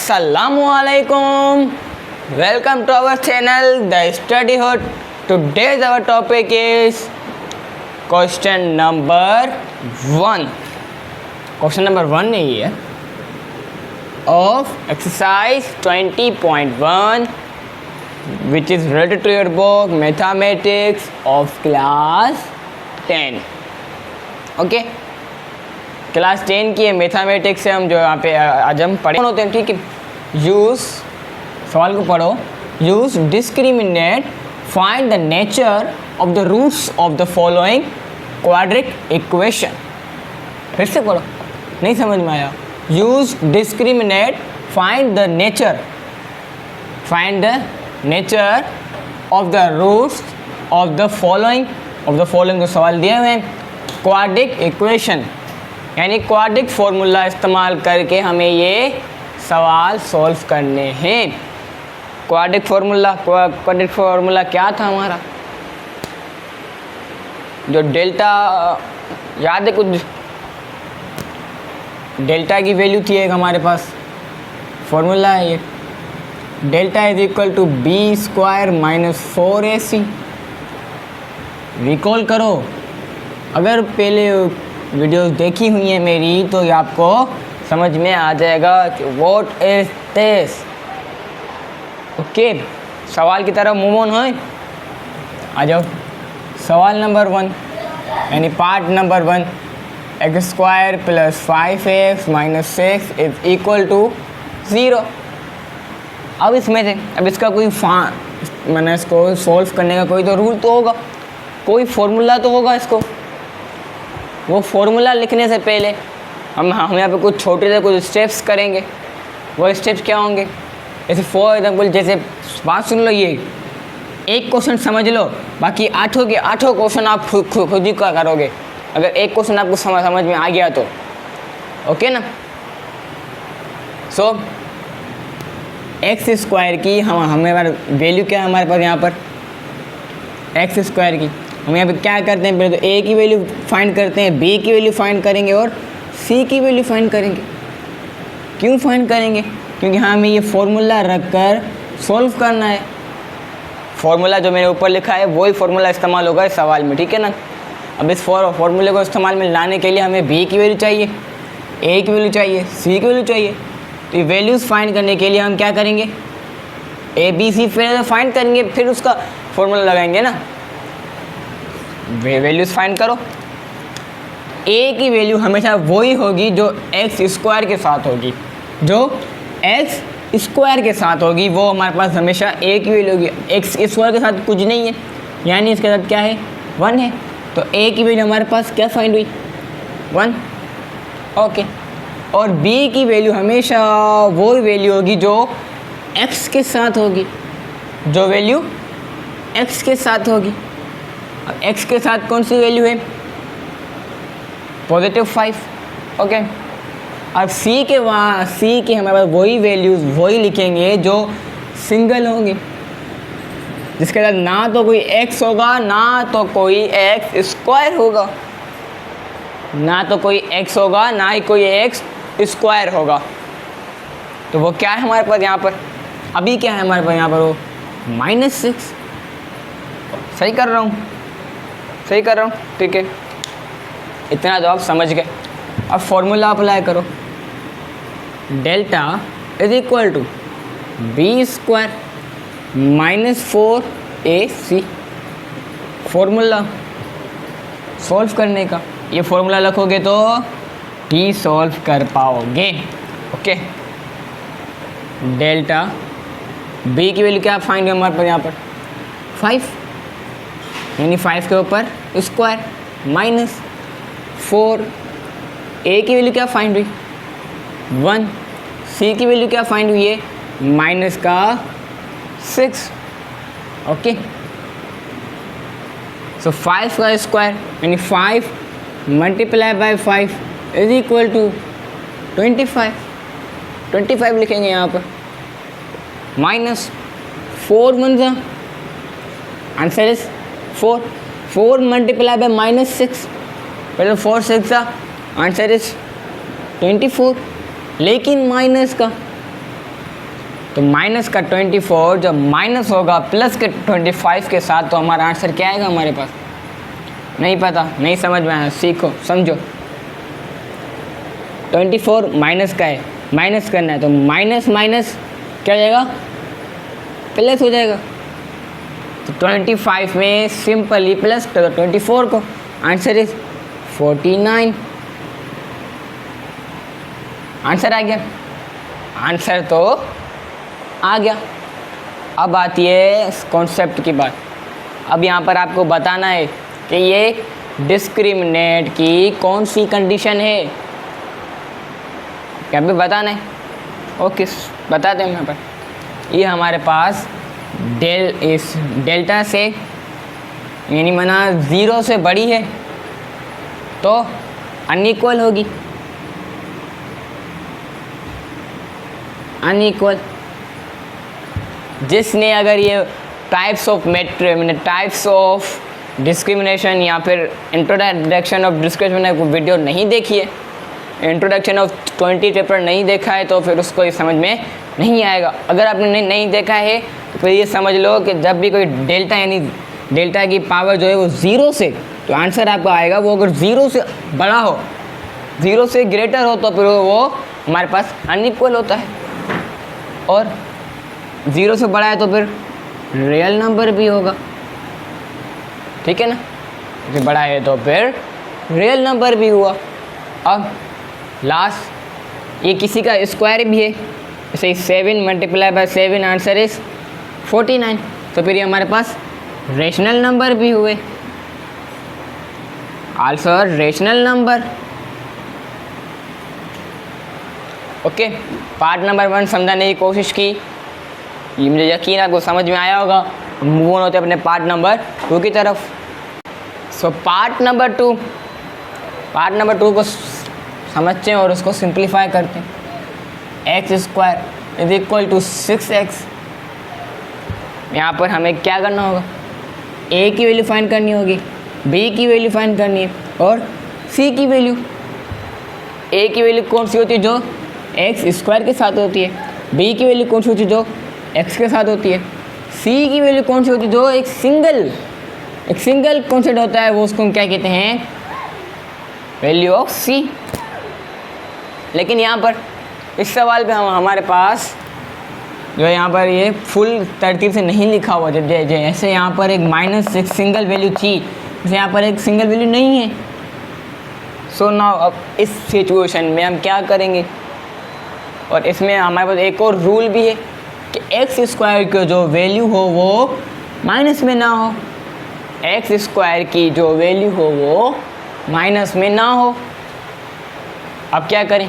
Assalamualaikum. Welcome to our channel, The Study Hut. Today's our topic is question number 1. Question number 1 नहीं है of exercise 20.1 which is related to your book Mathematics of class 10. Okay. Class 10 की है mathematics से हम जो यहाँ पे आज हम पढ़े होते हैं, ठीक है। यूज़ सवाल को पढ़ो। Use discriminate find the nature of the roots of the following quadric equation. फिर से पढ़ो, नहीं समझ में आया। Use discriminate find the nature of the roots of the following जो सवाल दिए हुए हैं क्वाड्रिक इक्वेशन, यानी क्वाड्रिक फार्मूला इस्तेमाल करके हमें ये सवाल सॉल्व करने हैं। क्वाड्रिक फार्मूला क्या था हमारा? जो डेल्टा याद है, कुछ डेल्टा की वैल्यू थी एक हमारे पास, फार्मूला है ये, delta is equal to B square minus 4ac। Recall करो, अगर पहले वीडियोस देखी हुई है मेरी तो ये आपको समझ में आ जाएगा कि व्हाट इज दिस। ओके, सवाल की तरफ मूव ऑन हो, आ जाओ। सवाल नंबर 1 यानी part number 1, X square plus 5x minus 6 is equal to 0। अब इसमें से इसका कोई मैंने इसको सॉल्व करने का कोई तो रूल तो होगा, कोई फॉर्मूला तो होगा इसको। वो फॉर्मूला लिखने से पहले हम यहाँ पे कुछ छोटे से कुछ स्टेप्स करेंगे। वो स्टेप्स क्या होंगे? जैसे फॉर एग्जाम्पल, जैसे बात सुन लो, ये एक क्वेश्चन समझ लो, बाकी आठों क्वेश्चन आप खुद ही करोगे, अगर एक क्वेश्चन आपको समझ में आ गया तो। ओके ना? सो एक्स स्क्वायर की हमारे वैल्यू क्या है हमारे पास यहाँ पर? एक्स स्क्वायर की हम यहाँ पे क्या करते हैं? पहले तो ए की वैल्यू फाइंड करते हैं, बी की वैल्यू फाइंड करेंगे और सी की वैल्यू फाइंड करेंगे। क्यों फाइंड करेंगे? क्योंकि हमें ये फॉर्मूला रखकर सॉल्व करना है। फॉर्मूला जो मैंने ऊपर लिखा है वही फॉर्मूला इस्तेमाल होगा इस सवाल में, ठीक है ना? अब इस फॉर्मूले को इस्तेमाल में लाने के लिए हमें बी की वैल्यू चाहिए, ए की वैल्यू चाहिए, सी की वैल्यू चाहिए। तो ये वैल्यूज़ फाइंड करने के लिए हम क्या करेंगे? ए बी सी फिर फाइंड करेंगे, फिर उसका फॉर्मूला लगाएंगे ना। वैल्यूज़ फाइंड करो। ए की वैल्यू हमेशा वही होगी जो एक्स स्क्वायर के साथ होगी, जो एक्स स्क्वायर के साथ होगी वो हमारे पास हमेशा ए की वैल्यू होगी। एक्स स्क्वायर के साथ कुछ नहीं है, यानी इसके साथ क्या है? 1 है। तो ए की वैल्यू हमारे पास क्या फाइंड हुई? 1। ओके। और बी की वैल्यू हमेशा वो वैल्यू होगी जो एक्स के साथ होगी, जो वैल्यू एक्स के साथ होगी। अब एक्स के साथ कौन सी वैल्यू है? पॉजिटिव 5। ओके। अब सी के हमारे पास वही वैल्यूज़ वही लिखेंगे जो सिंगल होंगी, जिसके साथ ना तो कोई एक्स होगा ना तो कोई एक्स स्क्वायर होगा, ना तो कोई एक्स होगा ना ही कोई एक्स स्क्वायर होगा। तो वो क्या है हमारे पास यहाँ पर? अभी क्या है हमारे पास यहाँ पर? वो -6। सही कर रहा हूँ, ठीक है। इतना तो आप समझ गए। अब फॉर्मूला अप्लाई करो। Delta is equal to B square minus 4ac। Formula solve करने का, ये फॉर्मूला रखोगे तो ही सॉल्व कर पाओगे। ओके। डेल्टा बी की वैल्यू क्या फाइंड है हमारे पास यहाँ पर? 5, यानी 5 के ऊपर स्क्वायर माइनस 4। ए की वैल्यू क्या फाइंड हुई? 1। सी की वैल्यू क्या फाइंड हुई है? माइनस का 6। ओके। सो 5 का स्क्वायर यानी 5 multiply by 5 is equal to 25 लिखेंगे यहाँ पर। Minus 4 1 answer is 4 multiply by -6, पहले 4 6 आंसर इज 24। लेकिन माइनस का तो माइनस का 24 जब माइनस होगा प्लस के 25 के साथ, तो हमारा आंसर क्या आएगा हमारे पास? नहीं पता, नहीं समझ में आया, सीखो समझो। 24 माइनस का है, माइनस करना है, तो माइनस माइनस क्या हो जाएगा? प्लस हो जाएगा। तो 25 में सिंपली प्लस करो 24 को, आंसर इज 49। आंसर आ गया, आंसर तो आ गया। अब आती है कॉन्सेप्ट की बात। अब यहाँ पर आपको बताना है कि ये डिस्क्रिमिनेट की कौन सी कंडीशन है, क्या भी बताना है। ओके, बताते हैं यहाँ पर। ये हमारे पास डेल्टा से यानी माना 0 से बड़ी है तो अनइक्वल होगी, अनइक्वल। जिसने अगर ये टाइप्स ऑफ डिस्क्रिमिनेशन या फिर इंट्रोडक्शन ऑफ डिस्क्रिमिनेशन को वीडियो नहीं देखी है, इंट्रोडक्शन ऑफ 20 चैप्टर नहीं देखा है, तो फिर उसको ये समझ में नहीं आएगा। अगर आपने नहीं देखा है तो फिर ये समझ लो कि जब भी कोई डेल्टा यानी डेल्टा की पावर जो है वो 0 से, तो आंसर आपका आएगा वो अगर 0 से बड़ा हो, 0 से ग्रेटर हो, तो फिर वो हमारे पास अनइक्वल होता है। और 0 से बड़ा है तो फिर रियल नंबर भी होगा, ठीक है ना? जो बड़ा है तो फिर रियल नंबर भी हुआ। अब लास्ट, ये किसी का स्क्वायर भी है, जैसे 7 मल्टीप्लाई बाय 7 आंसर इज 49, तो फिर ये हमारे पास रेशनल नंबर भी हुए, also rational number. Okay, part number 1 समझाने की कोशिश की, ये मुझे यकीन आपको समझ में आया होगा। मूव ऑन होते अपने पार्ट नंबर 2 की तरफ। सो पार्ट नंबर 2 को समझते हैं और उसको सिंप्लीफाई करते हैं। X square is equal to 6x। यहाँ पर हमें क्या करना होगा? ए की वैल्यू फाइंड करनी होगी, बी की वैल्यू फाइंड करनी है और सी की वैल्यू। ए की वैल्यू कौन सी होती है? जो एक्स स्क्वायर के साथ होती है। बी की वैल्यू कौन सी होती है? जो एक्स के साथ होती है। सी की वैल्यू कौन सी होती है? जो एक सिंगल कॉन्सेप्ट होता है, वो उसको हम क्या कहते हैं? वैल्यू ऑफ सी। लेकिन यहाँ पर इस सवाल पे हमारे पास जो है यहाँ पर ये फुल तरतीब से नहीं लिखा हुआ, जैसे यहाँ पर एक -6 सिंगल वैल्यू थी, जैसे यहाँ पर एक सिंगल वैल्यू नहीं है। सो नाउ अब इस सिचुएशन में हम क्या करेंगे? और इसमें हमारे पास एक और रूल भी है कि एक्स स्क्वायर की जो वैल्यू हो वो माइनस में ना हो, एक्स स्क्वायर की जो वैल्यू हो वो माइनस में ना हो। अब क्या करें?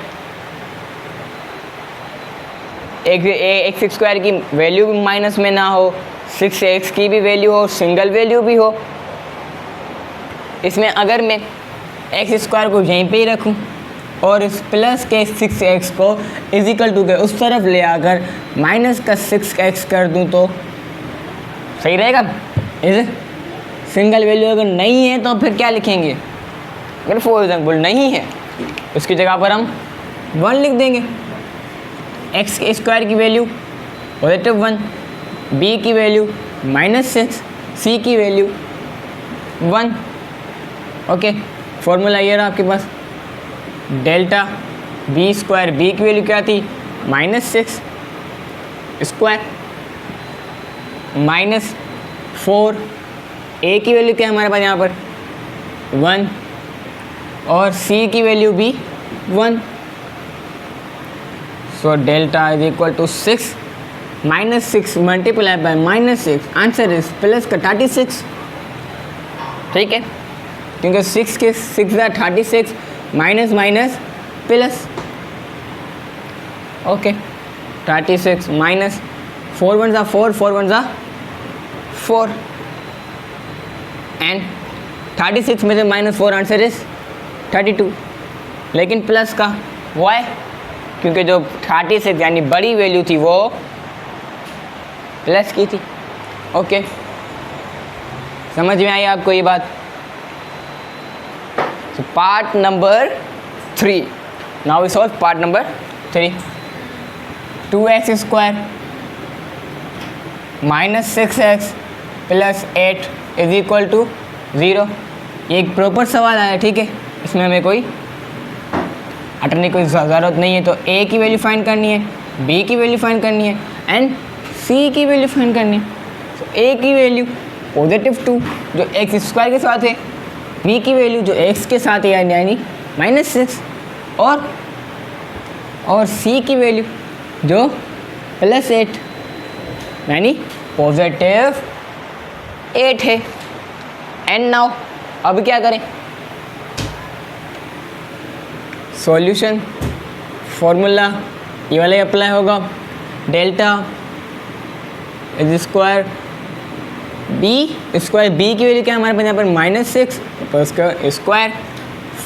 एक्स स्क्वायर की वैल्यू भी माइनस में ना हो, 6x की भी वैल्यू हो, सिंगल वैल्यू भी हो। इसमें अगर मैं एक्स स्क्वायर को यहीं पे ही रखूं और इस प्लस के 6x को इजिकल टू के उस तरफ ले आकर माइनस का 6x कर दूं तो सही रहेगा? इस सिंगल वैल्यू अगर नहीं है तो फिर क्या लिखेंगे? अगर फॉर एग्जाम्पल नहीं है उसकी जगह पर हम 1 लिख देंगे। एक्स स्क्वायर की वैल्यू +1, बी की वैल्यू -6, सी की वैल्यू 1। ओके, फॉर्मूला ये रहा आपके पास, डेल्टा बी स्क्वायर, बी की वैल्यू क्या थी? -6 स्क्वायर -4, ए की वैल्यू क्या है हमारे पास यहाँ पर? 1 और सी की वैल्यू भी 1। So delta is equal to 6 -6 multiply by -6, answer is plus का 36। ठीक है, क्योंकि 6 के 6 × 36 minus minus plus. Okay, 36 minus 4 1 ज़ा 4, 4 1 ज़ा 4 एंड 36 में से -4 आंसर इज 32। लेकिन प्लस का वाई, क्योंकि जो 36 यानी बड़ी वैल्यू थी वो प्लस की थी। ओके, समझ में आई आपको ये बात? So part number 3. Now we solve part number 3. 2x square -6x + 8 = 0। ये एक प्रॉपर सवाल आया, ठीक है, इसमें हमें कोई हटने की कोई ज़रूरत नहीं है। तो a की वैल्यू फाइंड करनी है, b की वैल्यू फाइंड करनी है एंड c की वैल्यू फाइंड करनी है। तो a की वैल्यू +2 जो x² के साथ है, b की वैल्यू जो x के साथ है यानी -6 और c की वैल्यू जो +8 यानी +8 है। एंड नाउ अब क्या करें, सॉल्यूशन फॉर्मूला ये वाला अप्लाई होगा। डेल्टा स्क्वायर बी की वैल्यू क्या है हमारे पास यहाँ पर -6 पर उसका स्क्वायर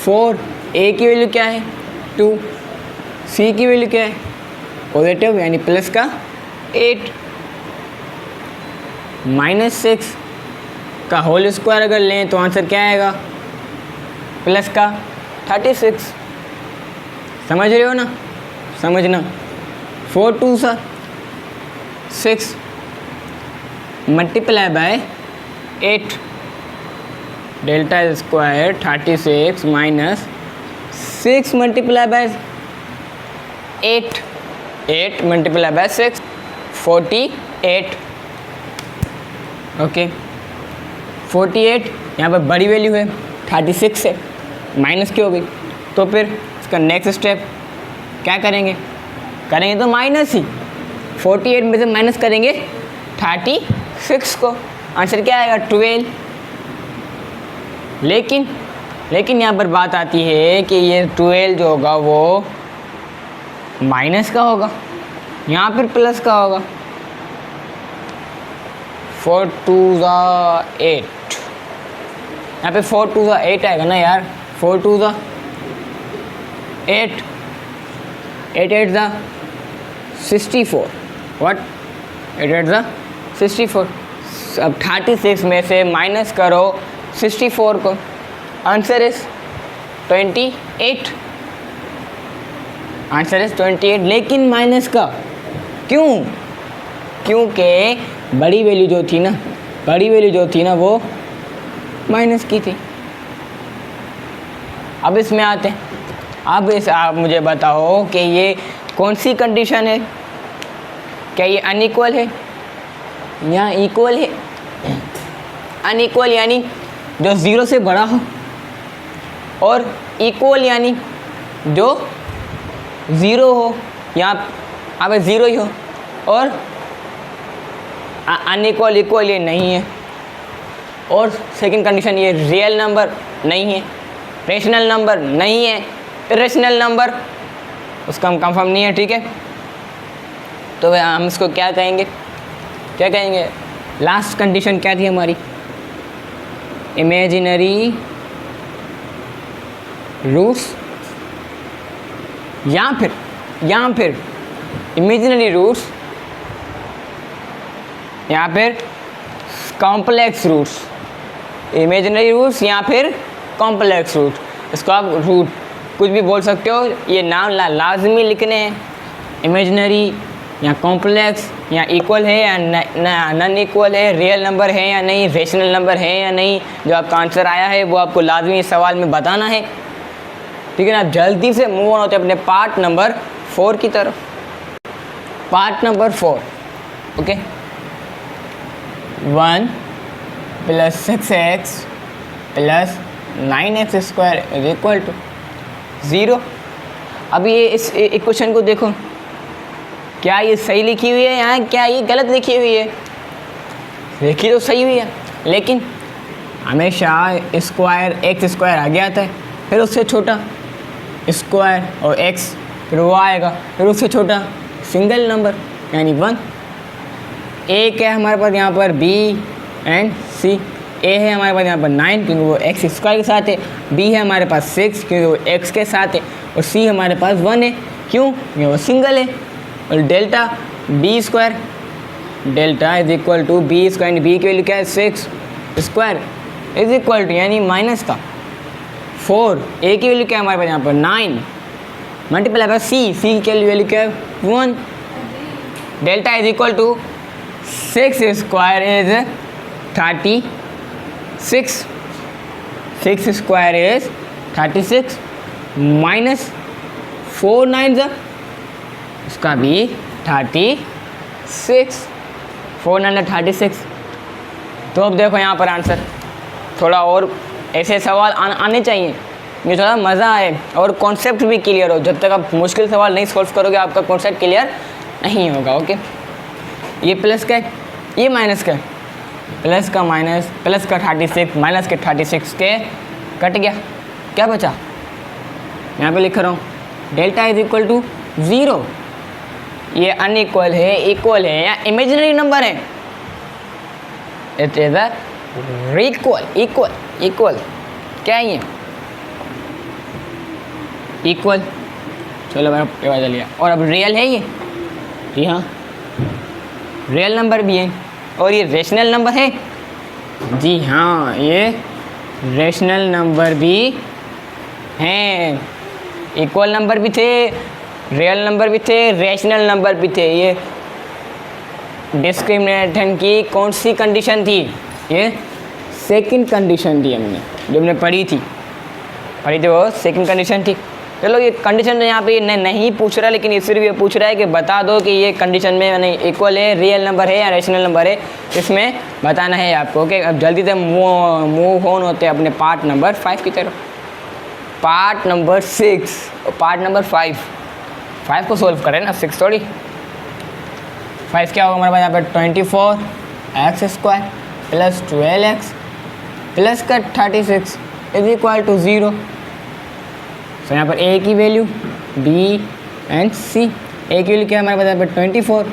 4, ए की वैल्यू क्या है 2, सी की वैल्यू क्या है पॉजिटिव यानी प्लस का 8, -6 का होल स्क्वायर अगर लें तो आंसर क्या आएगा प्लस का 36। समझ रहे हो ना, समझना। 4 2 6 multiply bye 8 delta square 36 minus 6 multiply bye 8 multiply by 6 48। Okay 48 यहाँ पर बड़ी वैल्यू है 36 है, माइनस की हो गई। तो फिर इसका नेक्स्ट स्टेप क्या करेंगे तो माइनस ही 48 में से माइनस करेंगे 36 को, आंसर क्या आएगा 12। लेकिन यहाँ पर बात आती है कि ये 12 जो होगा वो माइनस का होगा, यहाँ पर प्लस का होगा। 4 2 8 यहाँ पे 4 2 8 आएगा ना यार, 4 2 8 8 8 64 व्हाट 8 8 64। अब 36 में से माइनस करो 64 को, आंसर इज 28। Answer is 28। लेकिन माइनस का क्योंकि बड़ी वैल्यू जो थी ना वो माइनस की थी। अब इसमें आते हैं। आप मुझे बताओ कि ये कौन सी कंडीशन है, क्या ये अनइक्वल है या इक्वल है? अनइक्वल यानी जो 0 से बड़ा हो, और इक्वल यानी जो 0 हो या अब 0 ही हो, और अनइक्वल इक्वल ये नहीं है। और सेकंड कंडीशन ये रियल नंबर नहीं है, रेशनल नंबर नहीं है, इरेशनल नंबर उसका हम कंफर्म नहीं है, ठीक है। तो हम इसको क्या कहेंगे लास्ट कंडीशन क्या थी हमारी, इमेजिनरी रूट्स या फिर इमेजिनरी रूट्स या फिर कॉम्प्लेक्स रूट्स। इमेजिनरी रूट्स या फिर कॉम्प्लेक्स रूट, इसको आप रूट कुछ भी बोल सकते हो, ये नाम लाजमी लिखने हैं। इमेजिनरी या कॉम्प्लेक्स या इक्वल है या नॉन इक्वल है, रियल नंबर है या नहीं, रेशनल नंबर है या नहीं, जो आपका आंसर आया है वो आपको लाजमी इस सवाल में बताना है, ठीक है ना। आप जल्दी से मूव ऑन होते अपने पार्ट नंबर 4 की तरफ। Part number 4, okay. 1 + 6x + 9x² = 0। अब ये इस इक्वेशन को देखो, क्या ये सही लिखी हुई है या क्या ये गलत लिखी हुई है? लिखी तो सही हुई है, लेकिन हमेशा स्क्वायर x² आगे आता है, फिर उससे छोटा स्क्वायर और x, फिर वो आएगा, फिर उससे छोटा सिंगल नंबर यानी 1। ए क्या है हमारे पास यहाँ पर b एंड c। ए है हमारे पास यहाँ पर 9 क्योंकि वो x² के साथ है, b है हमारे पास 6 क्योंकि वो x के साथ है, और c हमारे पास 1 है, क्यों? क्योंकि वो सिंगल है। और delta b² delta is equal to b², b की वैल्यू क्या है 6² इज इक्वल टू यानी माइनस का 4। a की वैल्यू क्या है हमारे पास यहाँ पर 9 मल्टीप्लाई बाय c की वैल्यू क्या है 1। Delta is equal to 6 square is 36, 6 square is 36 minus 4 9 इसका भी 36, 4 9 36। तो अब देखो यहाँ पर आंसर, थोड़ा और ऐसे सवाल आने चाहिए, ये थोड़ा मज़ा आए और कॉन्सेप्ट भी क्लियर हो। जब तक आप मुश्किल सवाल नहीं सॉल्व करोगे आपका कॉन्सेप्ट क्लियर नहीं होगा। ओके, ये प्लस का है, ये माइनस का है, प्लस का माइनस, प्लस का 36 माइनस के 36 के कट गया, क्या बचा? यहाँ पे लिख रहा हूँ डेल्टा इज इक्वल टू 0। ये अनइक्वल है, इक्वल है या इमेजिनरी नंबर है? It is a equal, equal, equal. क्या है ये? इक्वल। चलो मैंने पता लिया। और अब रियल है ये? जी हाँ, रियल नंबर भी है। और ये रेशनल नंबर है? जी हाँ, ये रेशनल नंबर भी हैं। इक्वल नंबर भी थे, रियल नंबर भी थे, रेशनल नंबर भी थे। ये डिस्क्रिमिनेशन की कौन सी कंडीशन थी? ये सेकंड कंडीशन थी, जो हमने पढ़ी थी वो सेकंड कंडीशन थी। चलो ये कंडीशन तो यहाँ पे नहीं पूछ रहा, लेकिन सिर्फ ये पूछ रहा है कि बता दो कि ये कंडीशन में यानी इक्वल है, रियल नंबर है या रेशनल नंबर है, इसमें बताना है आपको। ओके, अब जल्दी से मूव ऑन होते हैं अपने पार्ट नंबर 5 की तरफ। पार्ट नंबर 6 और पार्ट नंबर 5 को सोल्व करें ना, 6 थोड़ी। 5 क्या होगा हमारे पास यहाँ पर? 24x² प्लस 12x प्लस का 36 इज इक्वल टू 0। सो यहाँ पर a की value, b and c। a की वैल्यू क्या है हमारे पास यहाँ पर? 24।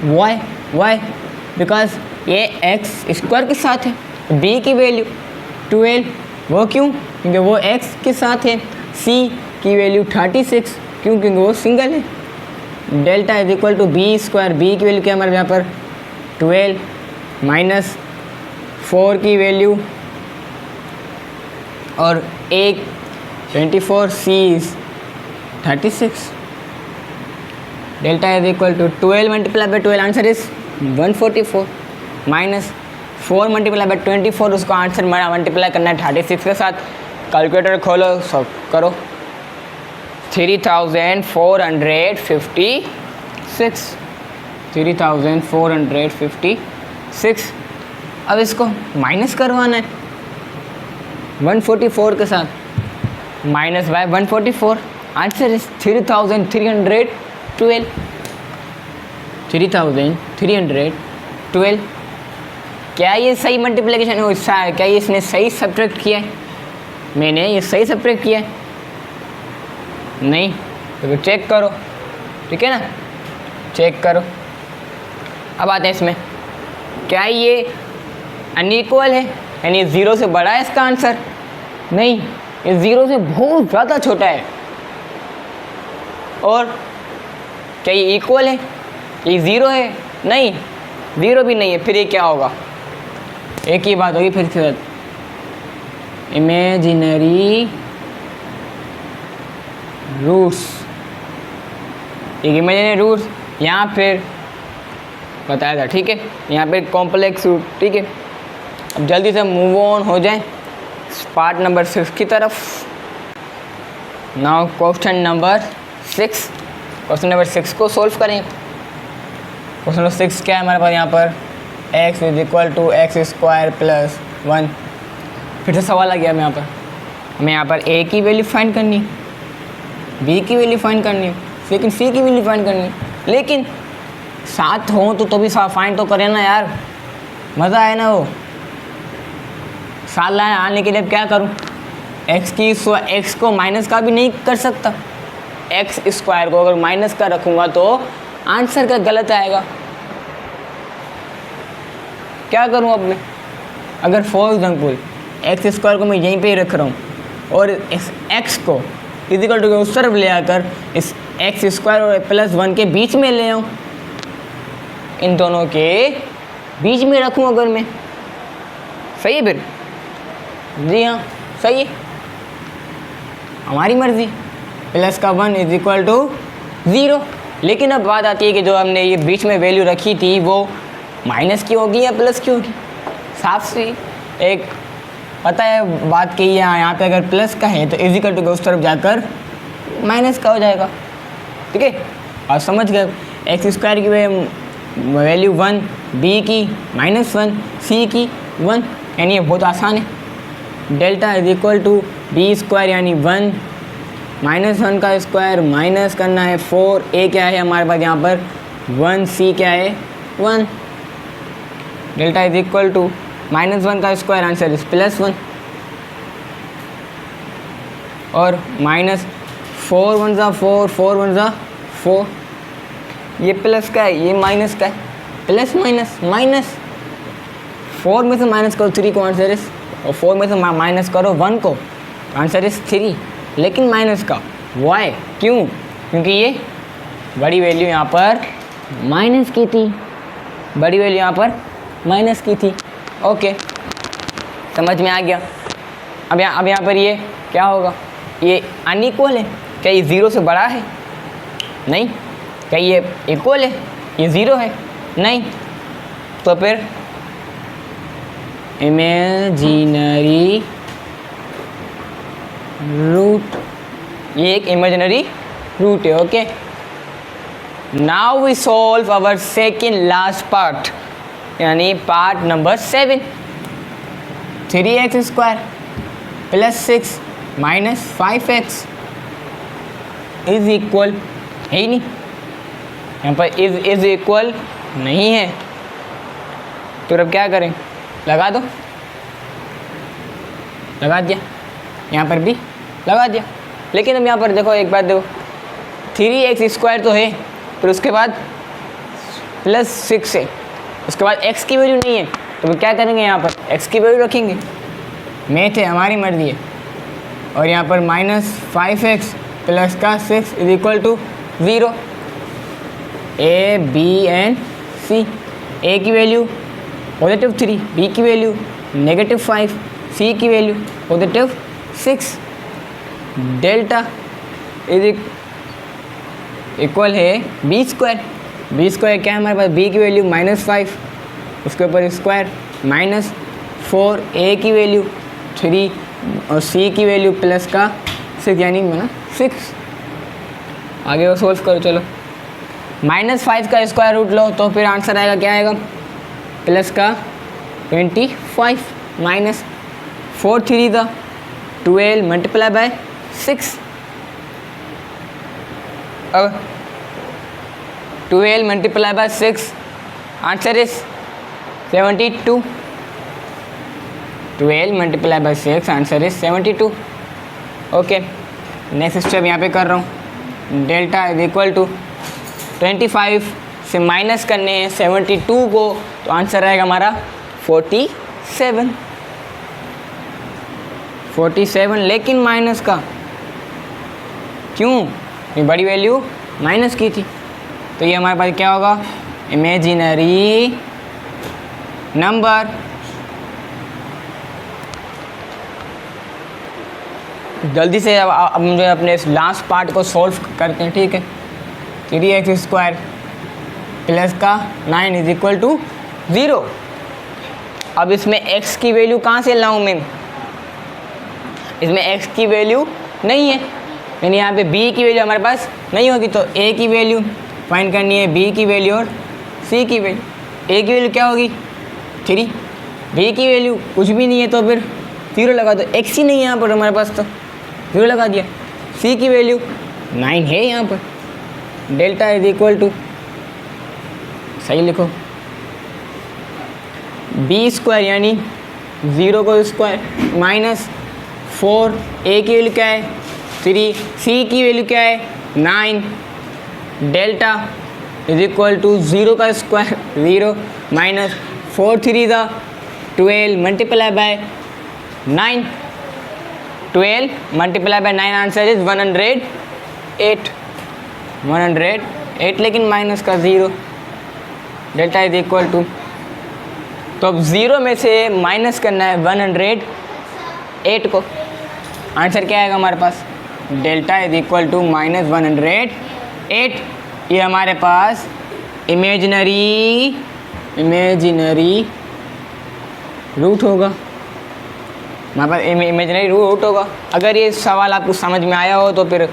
y बिकॉज ये x स्क्वायर के साथ है। b की वैल्यू 12, वो क्यों? क्योंकि वो x के साथ है। c की वैल्यू 36, क्यों? क्योंकि वो सिंगल है। Delta is equal to b square. b की वैल्यू क्या हमारे यहाँ पर? 12 माइनस 4 की वैल्यू और 24, c is 36। Delta is equal to 12 multiply by 12, answer is 144 minus 4 multiply by 24, उसको आंसर मल्टीप्लाई करना है 36 के साथ। कैलकुलेटर खोलो, सब करो। 3456, 3456। अब इसको माइनस करवाना है 144 के साथ, माइनस बाय 144, आंसर इज 3312। 3312। क्या ये सही मल्टीप्लिकेशन हो? क्या ये इसने सही सब्ट्रैक्ट किया है? मैंने ये सही सब्ट्रैक्ट किया है? नहीं, तो चेक करो, ठीक है ना, चेक करो। अब आते हैं इसमें, क्या ये अनइक्वल है यानी 0 से बड़ा है इसका आंसर? नहीं, ये 0 से बहुत ज़्यादा छोटा है। और क्या ये इक्वल है? ये 0 है? नहीं, 0 भी नहीं है। फिर ये क्या होगा? एक ही बात होगी फिर से, इमेजिनरी रूट्स। एक इमेजिनरी रूट्स यहाँ फिर बताया था, ठीक है, यहाँ पे कॉम्प्लेक्स रूट, ठीक है। अब जल्दी से मूव ऑन हो जाए पार्ट नंबर 6 की तरफ। Now question number 6, question number 6 को सोल्व करें। क्वेश्चन नंबर 6 क्या है हमारे पास यहाँ पर? x is equal to X square plus 1। फिर से सवाल आ गया हमें यहाँ पर, हमें यहाँ पर a की वैल्यू फाइंड करनी, b की वैल्यू फाइंड करनी, लेकिन c की वैल्यू फाइंड करनी। लेकिन साथ हो तो भी फाइंड तो करें ना यार, मज़ा आए ना। वो साथ लाइन आने के लिए क्या करूं? x को माइनस का भी नहीं कर सकता। एक्स स्क्वायर को अगर माइनस का रखूँगा तो आंसर का गलत आएगा। क्या करूं अब मैं? अगर फॉर एग्जाम्पल एक्स स्क्वायर को मैं यहीं पे ही रख रहा हूँ और इस x को इक्वल टू उस तरफ ले आकर इस एक्स स्क्वायर और प्लस 1 के बीच में ले आऊँ, इन दोनों के बीच में रखूँ अगर मैं, सही है फिर? जी हाँ, सही है, हमारी मर्ज़ी। प्लस का 1 इज इक्वल टू 0। लेकिन अब बात आती है कि जो हमने ये बीच में वैल्यू रखी थी वो माइनस की होगी या प्लस की होगी? साफ सी एक पता है बात की है। यहाँ पे अगर प्लस का है तो इजिकल टू के उस तरफ जाकर माइनस का हो जाएगा, ठीक है। और समझ गए, एक्स स्क्वायर की वैल्यू 1, बी की -1, सी की 1, यानी ये बहुत आसान है। Delta is equal to B square यानी 1 -1 का स्क्वायर माइनस करना है 4, ए क्या है हमारे पास यहाँ पर 1, सी क्या है 1। डेल्टा इज इक्वल टू -1 का स्क्वायर, आंसर इज +1 और -4 1 ज़ा 4, 4 1 ज़ा 4। ये प्लस का है, ये माइनस का है, प्लस माइनस माइनस। 4 में से माइनस करो 3 को, आंसर इज, और 4 में से माइनस करो 1 को, आंसर इज 3। लेकिन माइनस का वाई क्यों? क्योंकि ये बड़ी वैल्यू यहाँ पर माइनस की थी, बड़ी वैल्यू यहाँ पर माइनस की थी। ओके, समझ में आ गया। अब यहाँ पर ये क्या होगा? ये अनइक्वल है। क्या ये 0 से बड़ा है? नहीं। क्या ये इक्वल है? ये 0 है? नहीं। तो फिर इमेजिनरी रूट, ये एक इमेजिनरी रूट है। Okay, now we solve our second last part, यानी part number 7। 3x square plus 6 minus 5x is equal है ही नहीं, यहाँ पर इज इक्वल नहीं है। तो अब क्या करें? लगा दो, लगा दिया, यहाँ पर भी लगा दिया। लेकिन अब यहाँ पर देखो, एक बात देखो, 3x स्क्वायर तो है, फिर उसके बाद +6 है, उसके बाद x की वैल्यू नहीं है, तो क्या करेंगे? यहाँ पर x की वैल्यू रखेंगे। मैथ है, हमारी मर्जी है। और यहाँ पर -5x प्लस का 6 is equal to 0। A B and C, A की वैल्यू +3, बी की वैल्यू -5, सी की वैल्यू +6। डेल्टा इज इक्वल है बी स्क्वायर। बी स्क्वायर क्या है हमारे पास? बी की वैल्यू -5, उसके ऊपर स्क्वायर -4, ए की वैल्यू 3 और सी की वैल्यू प्लस का 6 यानी 6। आगे वो सोल्व करो। चलो, -5 का स्क्वायर रूट लो तो फिर आंसर आएगा, क्या आएगा? प्लस का 25 माइनस 4 3 द 12 मल्टीप्लाई बाय 6। अब 12 multiply by 6, answer is 72। 12 multiply by 6, answer is 72। Okay, next step यहाँ पे कर रहा हूँ। डेल्टा इज इक्वल टू 25 से माइनस करने हैं 72 को, तो आंसर आएगा हमारा 47। 47, लेकिन माइनस का क्यों? ये बड़ी वैल्यू माइनस की थी। तो ये हमारे पास क्या होगा? Imaginary number. जल्दी से अब मुझे अपने इस लास्ट पार्ट को सॉल्व करते हैं, ठीक है। 3x स्क्वायर प्लस का 9 इज इक्वल टू 0। अब इसमें x की वैल्यू कहाँ से लाऊं मैं? इसमें x की वैल्यू नहीं है, यानी यहाँ पे b की वैल्यू हमारे पास नहीं होगी, तो a की वैल्यू फाइंड करनी है, b की वैल्यू और c की वैल्यू। a की वैल्यू क्या होगी? 3, b की वैल्यू कुछ भी नहीं है तो फिर 0 लगा दो, x ही नहीं है यहाँ पर हमारे पास, तो 0 लगा दिया। c की वैल्यू 9 है यहाँ पर। डेल्टा इज इक्वल टू, सही लिखो, बी स्क्वायर यानी 0 को स्क्वायर माइनस 4, ए की वैल्यू क्या है 3, सी की वैल्यू क्या है 9। डेल्टा इज इक्वल टू 0 का square 0 minus 4 3 the 12 multiply by 9। 12 multiply by 9, answer is 108। 108, लेकिन माइनस का 0। डेल्टा इज इक्वल टू, तो अब 0 में से माइनस करना है 108 को, आंसर क्या आएगा हमारे पास? Delta is equal to -108। ये हमारे पास इमेजिनरी इमेजिनरी रूट होगा, हमारे पास इमेजिनरी रूट होगा। अगर ये सवाल आपको समझ में आया हो तो फिर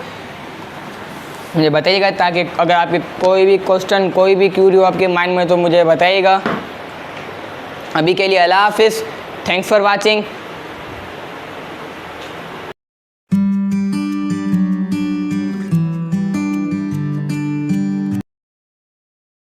मुझे बताइएगा, ताकि अगर आपके कोई भी क्वेश्चन, कोई भी क्यूरी हो आपके माइंड में तो मुझे बताइएगा। अभी के लिए अल्लाह हाफिज़, थैंक्स फॉर वाचिंग।